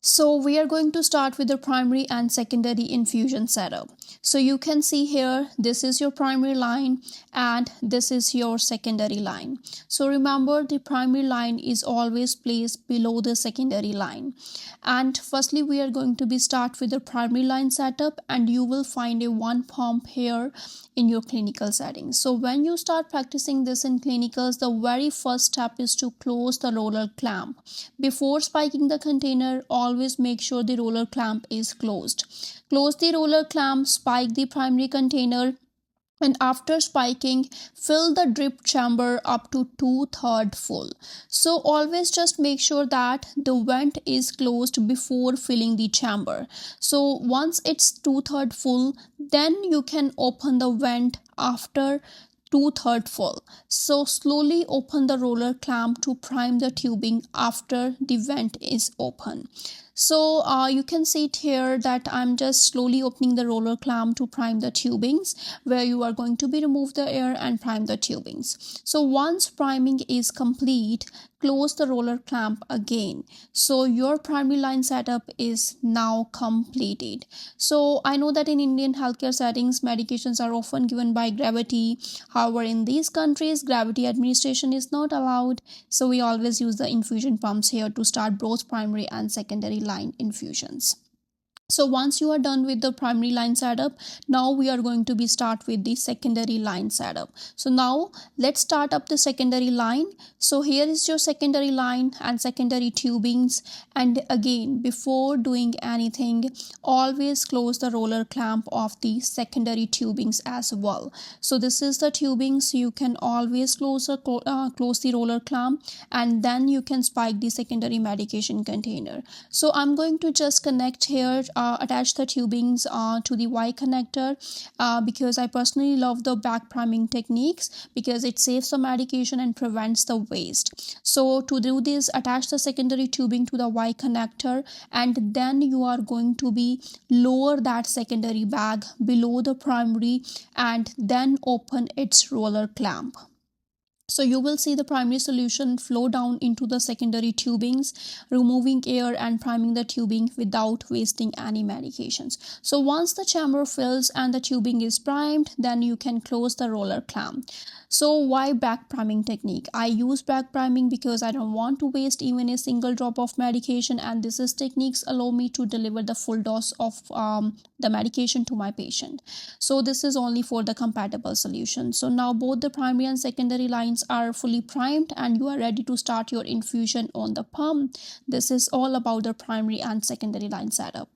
So we are going to start with the primary and secondary infusion setup. So you can see here, this is your primary line and this is your secondary line. So remember, the primary line is always placed below the secondary line. And firstly, we are going to be start with the primary line setup, and you will find a one pump here in your clinical setting. So when you start practicing this in clinicals, the very first step is to close the roller clamp. Before spiking the container, always make sure the roller clamp is closed. Close the roller clamp, spike the primary container, and after spiking, fill the drip chamber up to 2/3 full. So always just make sure that the vent is closed before filling the chamber. So once it's 2/3 full, then you can open the vent after 2/3 full. So slowly open the roller clamp to prime the tubing after the vent is open. So you can see it here that I'm just slowly opening the roller clamp to prime the tubings, where you are going to be remove the air and prime the tubings. So once priming is complete, close the roller clamp again. So your primary line setup is now completed. So I know that in Indian healthcare settings, medications are often given by gravity. However, in these countries, gravity administration is not allowed. So we always use the infusion pumps here to start both primary and secondary line infusions. So once you are done with the primary line setup, now we are going to be start with the secondary line setup. So now let's start up the secondary line. So here is your secondary line and secondary tubings. And again, before doing anything, always close the roller clamp of the secondary tubings as well. So this is the tubing, so you can always close the roller clamp, and then you can spike the secondary medication container. So I'm going to just connect here, attach the tubings to the Y connector, because I personally love the back priming techniques because it saves the medication and prevents the waste. So to do this, attach the secondary tubing to the Y connector, and then you are going to be lower that secondary bag below the primary and then open its roller clamp. So you will see the primary solution flow down into the secondary tubings, removing air and priming the tubing without wasting any medications. So once the chamber fills and the tubing is primed, then you can close the roller clamp. So why back priming technique? I use back priming because I don't want to waste even a single drop of medication, and this is techniques allow me to deliver the full dose of the medication to my patient. So this is only for the compatible solution. So now both the primary and secondary lines are fully primed and you are ready to start your infusion on the pump. This is all about the primary and secondary line setup.